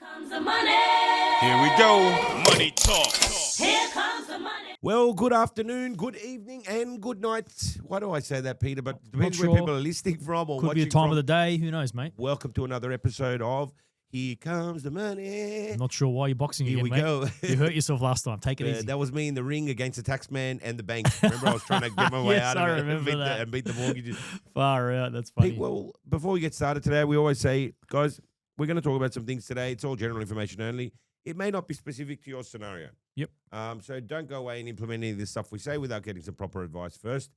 comes the money. Here we go. Money talk. Here comes the money. Well, good afternoon, good evening, and good night. Why do I say that, Peter? But it depends Not where sure. people are listening from or Could watching be a time from. of the day. Who knows, mate? Welcome to another episode of Here Comes the Money. I'm not sure why you're boxing Here again, we mate. go. You hurt yourself last time. Take it easy. That was me in the ring against the taxman and the bank. Remember, I was trying to get my way Yes, out of I it remember that. and beat the mortgages. Far out. That's funny. Pete, well, before we get started today, we always say, guys, we're going to talk about some things today. It's all general information only. It may not be specific to your scenario. Yep. So don't go away and implement any of this stuff we say without getting some proper advice first.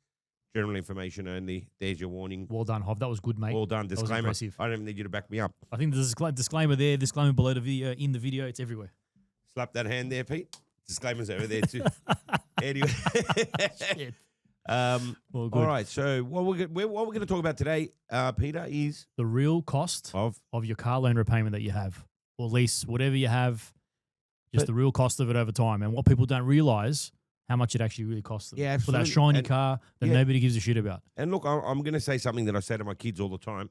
General information only. There's your warning. Well done, Hov. That was good, mate. Well done. That was Disclaimer. impressive. I don't even need you to back me up. I think there's a disclaimer there, disclaimer below the video, in the video. It's everywhere. Slap that hand there, Pete. Disclaimer's over there too. Anyway. Shit. Well, Well, good. all right. So what we're going to talk about today, Peter, is The real cost of your car loan repayment that you have, or lease, whatever you have, just But- the real cost of it over time. And what people don't realize, how much it actually really costs them. Yeah, For that absolutely. shiny And- car that yeah. nobody gives a shit about. And look, I'm going to say something that I say to my kids all the time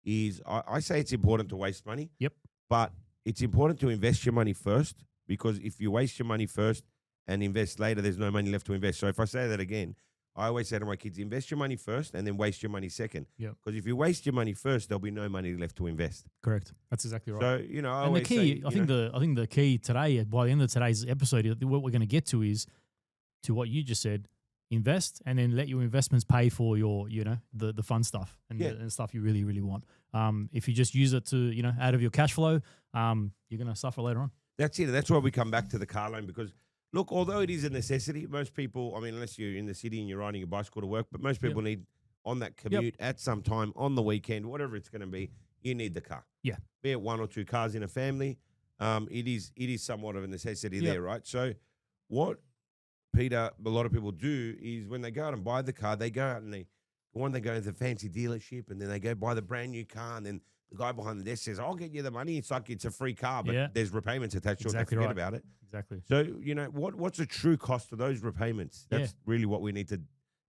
is I say it's important to waste money. Yep. But it's important to invest your money first, because if you waste your money first and invest later, there's no money left to invest. So if I say that again, I always say to my kids, invest your money first and then waste your money second. Yep. Because if you waste your money first, there'll be no money left to invest. Correct. That's exactly right. So, you know, I And the always key, say, I think the key today, by the end of today's episode, what we're going to get to is to what you just said: invest, and then let your investments pay for your, the fun stuff and Yeah. the stuff you really, really want. If you just use it to, out of your cash flow, you're going to suffer later on. That's it. That's why we come back to the car loan, because look, although it is a necessity, most people, I mean, unless you're in the city and you're riding your bicycle to work, but most people need on that commute at some time on the weekend, whatever it's going to be, you need the car. Yeah. Be it one or two cars in a family, it is somewhat of a necessity there, right? So what Peter, a lot of people do is when they go out and buy the car, they go out and they go to the fancy dealership and then they go buy the brand new car, and then the guy behind the desk says, I'll get you the money. It's like it's a free car, but there's repayments attached to Exactly it. They right. forget about it. Exactly. So, what's the true cost of those repayments? That's really what we need to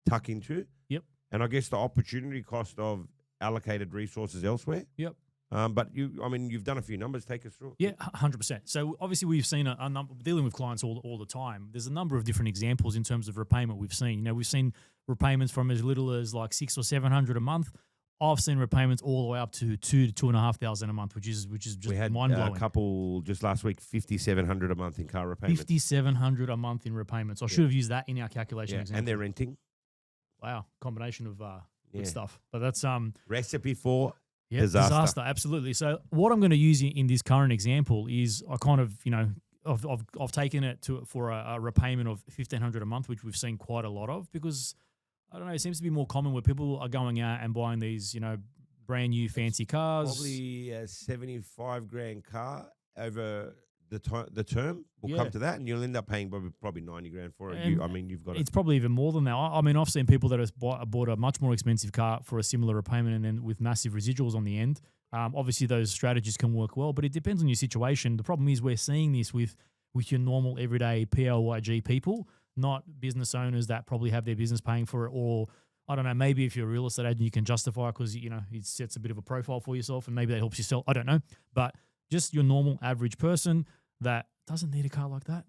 tuck into. Yep. And I guess the opportunity cost of allocated resources elsewhere. Yep. But you've done a few numbers. Take us through. Yeah, 100%. So obviously we've seen a number, dealing with clients all the time. There's a number of different examples in terms of repayment we've seen. We've seen repayments from as little as like $600 or $700 a month. I've seen repayments all the way up to $2,000 to $2,500 a month, which is just We had mind blowing. a couple just last week, $5,700 a month in car repayments. $5,700 a month in repayments. I should have used that in our calculation example. And they're renting. Wow, combination of Yeah. good stuff. But that's Recipe for yeah, disaster. Absolutely. So what I'm going to use in this current example is I kind of I've taken it for a repayment of $1,500 a month, which we've seen quite a lot of, because I don't know, it seems to be more common where people are going out and buying these brand new fancy cars. Probably a 75 grand car over the term will Yeah. come to that, and you'll end up paying probably 90 grand for it. And You've got It's probably even more than that. I mean, I've seen people that have bought a much more expensive car for a similar repayment, and then with massive residuals on the end. Obviously, those strategies can work well, but it depends on your situation. The problem is we're seeing this with your normal everyday PLYG people, not business owners that probably have their business paying for it, or I don't know, maybe if you're a real estate agent, you can justify because it sets a bit of a profile for yourself, and maybe that helps you sell. I don't know, but just your normal average person that doesn't need a car like that,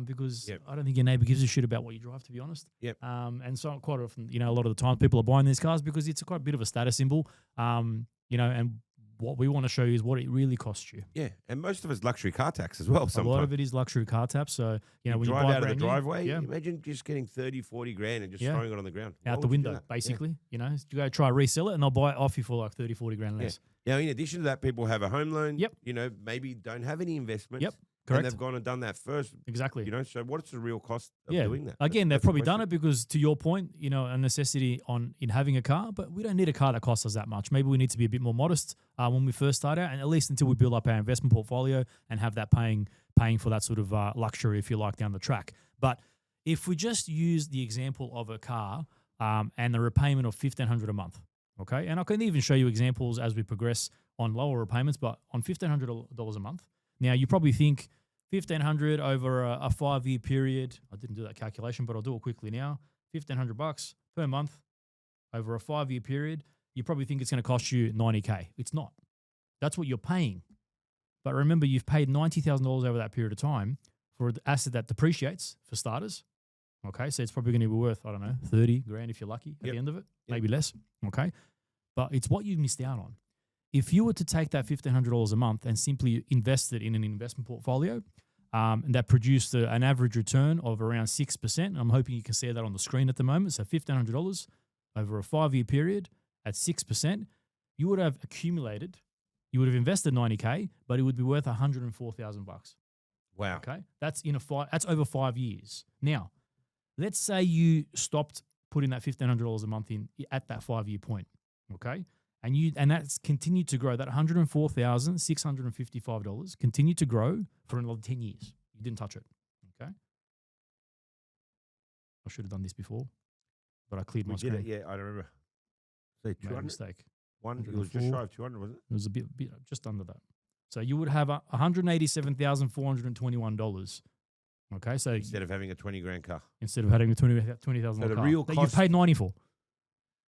because I don't think your neighbor gives a shit about what you drive, to be honest. Yep. And so quite often, a lot of the time people are buying these cars because it's quite a bit of a status symbol, and what we want to show you is what it really costs you. Yeah, and most of it's luxury car tax as well. Sometimes. A lot of it is luxury car tax. So, when you drive buy out of the brand new, driveway, imagine just getting 30, 40 grand and just throwing it on the ground. Why out the would you do window, that? basically. You go try to resell it and they'll buy it off you for like 30, 40 grand less. Now, in addition to that, people have a home loan. Yep. Maybe don't have any investments. Yep. And Correct. they've gone and done that first. Exactly. So what's the real cost of doing that? Again, they've That's the probably done question. it because, to your point, a necessity in having a car, but we don't need a car that costs us that much. Maybe we need to be a bit more modest when we first start out, and at least until we build up our investment portfolio and have that paying for that sort of luxury, if you like, down the track. But if we just use the example of a car and the repayment of $1,500 a month, okay, and I can even show you examples as we progress on lower repayments, but on $1,500 a month. Now, you probably think, $1,500 over a 5-year period. I didn't do that calculation, but I'll do it quickly now. $1,500 per month over a 5-year period. You probably think it's going to cost you $90K. It's not. That's what you're paying. But remember, you've paid $90,000 over that period of time for an asset that depreciates, for starters. Okay, so it's probably going to be worth, I don't know, 30 grand if you're lucky at the end of it, maybe less. Okay, but it's what you missed out on. If you were to take that $1,500 a month and simply invest it in an investment portfolio, and that produced an average return of around 6%, I'm hoping you can see that on the screen at the moment. So $1,500 over a 5-year period at 6%, you would have accumulated, you would have invested 90K, but it would be worth $104,000. Wow. Okay, that's that's over 5 years. Now, let's say you stopped putting that $1,500 a month in at that 5-year point. Okay, and that's continued to grow. That $104,655 continued to grow for another 10 years. You didn't touch it. Okay, I should have done this before, but I cleared my screen. Yeah, I remember. So Made a 200. mistake. It was just shy of 200, wasn't it? It was a bit just under that. So you would have $187,421. Okay, so Instead of having a 20 grand car. instead of having a $20,000 So the car real that you cost- paid 90 for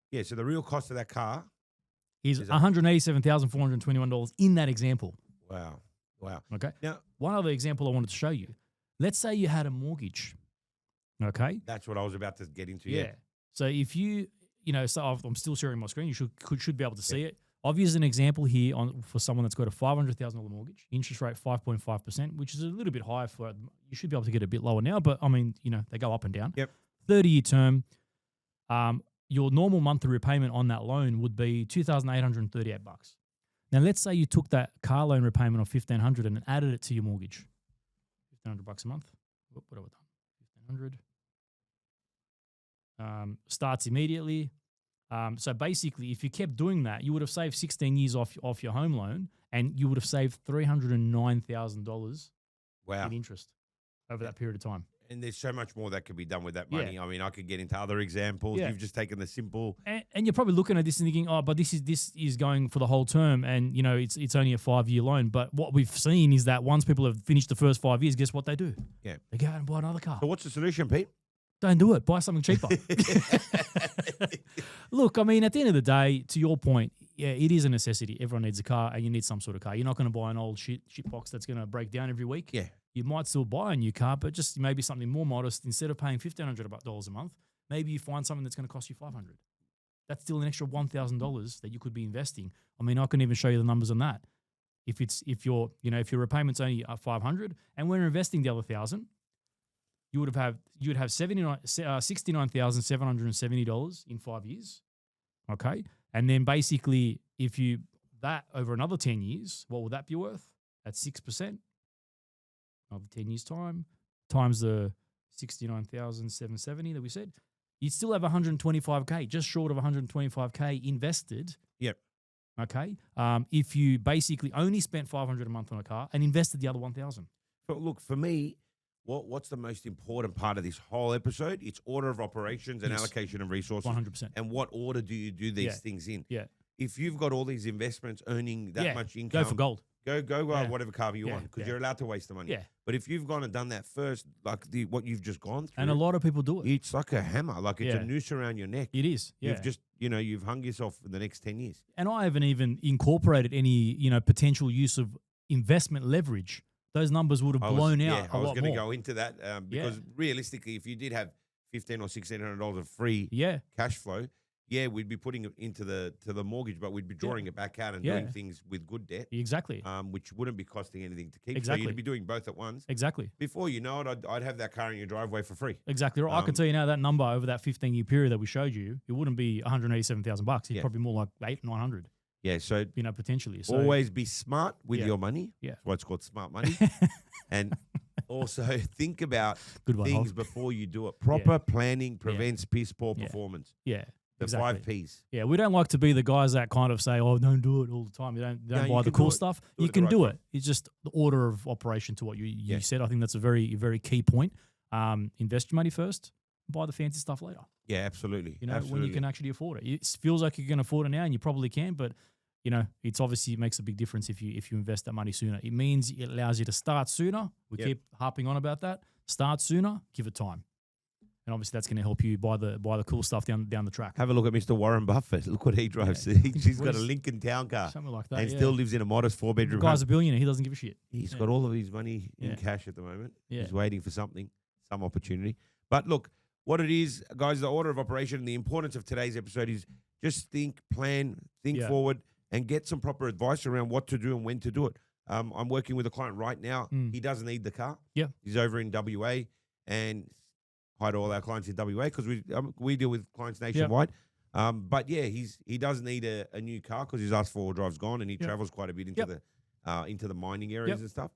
Yeah, so the real cost of that car. is Is $187,421 in that example. Wow. Okay. Now, One other example I wanted to show you. Let's say you had a mortgage. Okay. that's what I was about to get into. Yeah. So if so I'm still sharing my screen. You should be able to see it. I've used an example here for someone that's got a $500,000 mortgage, interest rate 5.5%, which is a little bit higher you should be able to get a bit lower now, but I mean, they go up and down. Yep. 30-year term. Your normal monthly repayment on that loan would be $2,838. Now, let's say you took that car loan repayment of $1,500 and added it to your mortgage. $1,500 a month. What have I done? $1,500. Starts immediately. So basically, if you kept doing that, you would have saved 16 years off your home loan, and you would have saved $309,000 Wow. in interest over that period of time. And there's so much more that could be done with that money. I mean, I could get into other examples. Yeah. You've just taken the simple. And you're probably looking at this and thinking, oh, but this is going for the whole term, and it's only a 5-year loan. But what we've seen is that once people have finished the first 5 years, guess what they do? Yeah. They go out and buy another car. So what's the solution, Pete? Don't do it. Buy something cheaper. Look, I mean, at the end of the day, to your point, yeah, it is a necessity. Everyone needs a car, and you need some sort of car. You're not going to buy an old shit box that's going to break down every week. Yeah. You might still buy a new car, but just maybe something more modest. Instead of paying $1,500 a month, maybe you find something that's going to cost you $500. That's still an extra $1,000 that you could be investing. I mean, I can even show you the numbers on that. If your repayment's only $500 and we're investing the other $1,000, you'd have $69,770 in 5 years. Okay, and then basically, if you that over another 10 years, what will that be worth? At 6%. Another 10 years time times the 69,770 that we said, you'd still have 125K, just short of 125K invested. Yep. Okay. If you basically only spent $500 a month on a car and invested the other 1,000. But look, for me, what's the most important part of this whole episode? It's order of operations and Yes. allocation of resources. 100%. And what order do you do these things in? Yeah. If you've got all these investments earning that much income, Go for gold. Go Yeah. whatever car you Yeah, want, because yeah. you're allowed to waste the money. Yeah. But if you've gone and done that first, like what you've just gone through, And a lot of people do it. it's like a hammer, like it's Yeah. a noose around your neck. It is. Yeah. You've just, you've hung yourself for the next 10 years. And I haven't even incorporated any, potential use of investment leverage. Those numbers would have blown out a I was lot going to more. go into that because realistically, if you did have $1,500 or $1,600 of free Yeah. cash flow, we'd be putting it into the mortgage, but we'd be drawing it back out and doing things with good debt, Exactly. which wouldn't be costing anything to keep. Exactly. So you'd be doing both at once. Exactly. Before you know it, I'd have that car in your driveway for free. Exactly right. I can tell you now that number over that 15-year period that we showed you, it wouldn't be $187,000. It's probably more like $800-900. Yeah, so Potentially. So always be smart with Yeah. your money. Yeah. That's why it's called smart money. And also think about Good one, things Hov. before you do it. Proper planning prevents piss poor Yeah. performance. Yeah. The Exactly. 5 Ps. Yeah, we don't like to be the guys that kind of say, "Oh, don't do it all the time. You don't No, you buy the can cool do it. stuff." Do it You at the can right do time. it. It's just the order of operation to what you Yeah. said. I think that's a very, very key point. Invest your money first, buy the fancy stuff later. Yeah, absolutely. When you can actually afford it. It feels like you can afford it now, and you probably can, but it's obviously it makes a big difference if you invest that money sooner. It means it allows you to start sooner. We Yep. keep harping on about that. Start sooner. Give it time. and obviously that's going to help you buy the cool stuff down the track. Have a look at Mr. Warren Buffett. Look what he drives. Yeah, I think He's what got a is- Lincoln Town car Something like that. and yeah. still lives in a modest The 4-bedroom guy's home. a billionaire. He doesn't give a shit. He's Yeah. got all of his money in Yeah. cash at the moment. Yeah. He's waiting for something, some opportunity. But look, what it is, guys, the order of operation, the importance of today's episode is just think, plan, think Yeah. forward, and get some proper advice around what to do and when to do it. I'm working with a client right now. He doesn't need the car. Yeah. He's over in WA, and hi to all our clients in WA because we deal with clients nationwide. But yeah, he does need a new car because his R4 drive's gone, and he travels quite a bit into the mining areas and stuff.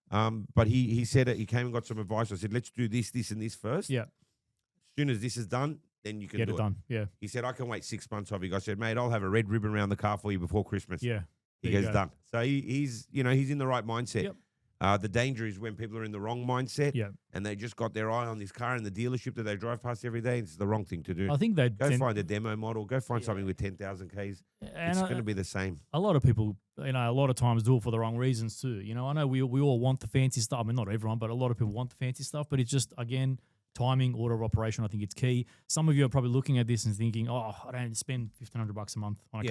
But he said he came and got some advice. I said, let's do this, this, and this first. Yeah. As soon as this is done, then you can Get do it done. Yeah. He said, I can wait 6 months, Hovig. I said, mate, I'll have a red ribbon around the car for you before Christmas. Yeah. He There you goes, go. done. So he's in the right mindset. Yep. The danger is when people are in the wrong mindset Yeah. and they just got their eye on this car in the dealership that they drive past every day. It's the wrong thing to do. I think they Go find a demo model. Go find Yeah. something with 10,000 Ks. and It's going to be the same. a lot of people, a lot of times do it for the wrong reasons too. I know we all want the fancy stuff. I mean, not everyone, but a lot of people want the fancy stuff. But it's just, again, timing, order of operation. I think it's key. Some of you are probably looking at this and thinking, oh, I don't spend $1,500 a month on a Yeah.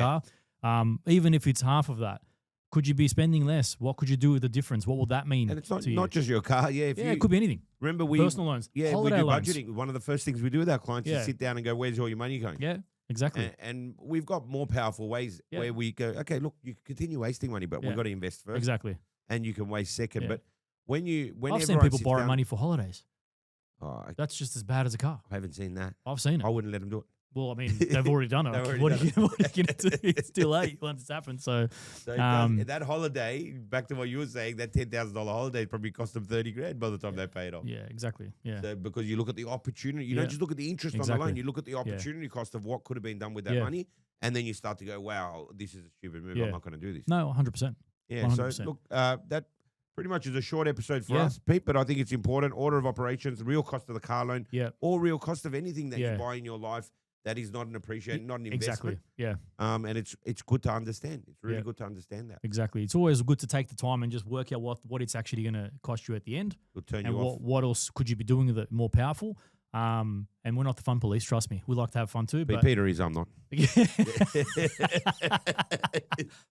car. Even if it's half of that, could you be spending less? What could you do with the difference? What will that mean? And it's not to you? not just your car. Yeah, if Yeah, you it could be anything. remember we Personal loans, we holiday do loans. budgeting. One of the first things we do with our clients Yeah. is sit down and go, where's all your money going? Yeah, exactly. And we've got more powerful ways Yeah. where we go, okay, look, you can continue wasting money, but Yeah. we've got to invest first. Exactly. And you can waste second. Yeah. But whenever I've seen I people sit borrow down- money for holidays. Oh, That's just as bad as a car. I haven't seen that. I've seen it. I wouldn't let them do it. Well, I mean, they've already done it. They've already What done are you going to do? It's too late once it's happened. So, So it Um, that holiday, back to what you were saying, that $10,000 holiday probably cost them 30 grand by the time they pay it off. yeah, exactly. Yeah. So because you look at the opportunity, you Yeah. don't just look at the interest on the Exactly. loan, you look at the opportunity cost of what could have been done with that Yeah. money, and then you start to go, wow, this is a stupid move. Yeah. I'm not going to do this. No, 100%. Yeah, so 100%. look, that pretty much is a short episode for Yeah. us, Pete, but I think it's important. Order of operations, real cost of the car loan, Yeah. or real cost of anything that Yeah. you buy in your life that is not an appreciation, not an Exactly. investment. Yeah, And it's good to understand. It's really Yeah. good to understand that. exactly. It's always good to take the time and just work out what it's actually going to cost you at the end, It'll turn and you off. what else could you be doing with it more powerful. And we're not the fun police, trust me. We like to have fun too. But Peter is, I'm not.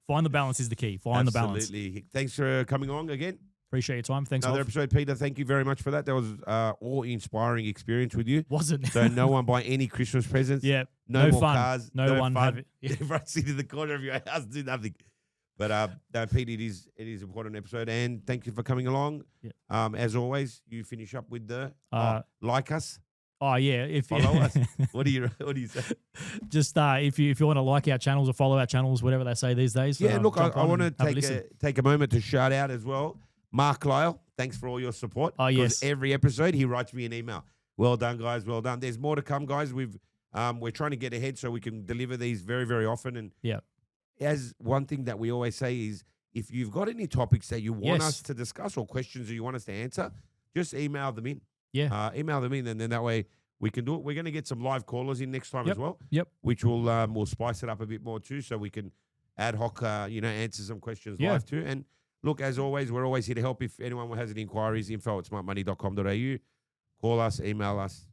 find the balance is the key. Find the balance. Absolutely. Thanks for coming on again. Appreciate your time. Thanks, Another Hov. episode, Peter. Thank you very much for that. That was awe-inspiring experience with you. Wasn't So no one buy any Christmas presents. yeah. No more fun. cars. No one fun. have it. Yeah. Everyone sit in the corner of your house, do nothing. But no, Pete, it is an important episode, and thank you for coming along. Yeah. As always, you finish up with the like us, Oh yeah, if follow us. What do you say? just if you want to like our channels or follow our channels, whatever they say these days. Yeah, look, I jump on want to and have a listen. take a moment to shout out as well. Mark Lyle, thanks for all your support. Oh, 'Cause yes. every episode he writes me an email. Well done, guys. Well done. There's more to come, guys. We're trying to get ahead so we can deliver these very, very often. And Yeah. as one thing that we always say is, if you've got any topics that you want Yes. us to discuss or questions that you want us to answer, just email them in. Yeah. Email them in, and then that way we can do it. We're going to get some live callers in next time as well. Yep. Which will spice it up a bit more too, so we can ad hoc, answer some questions Yeah. live too. And look, as always, we're always here to help. If anyone has any inquiries, info@smartmoney.com.au. Call us, email us.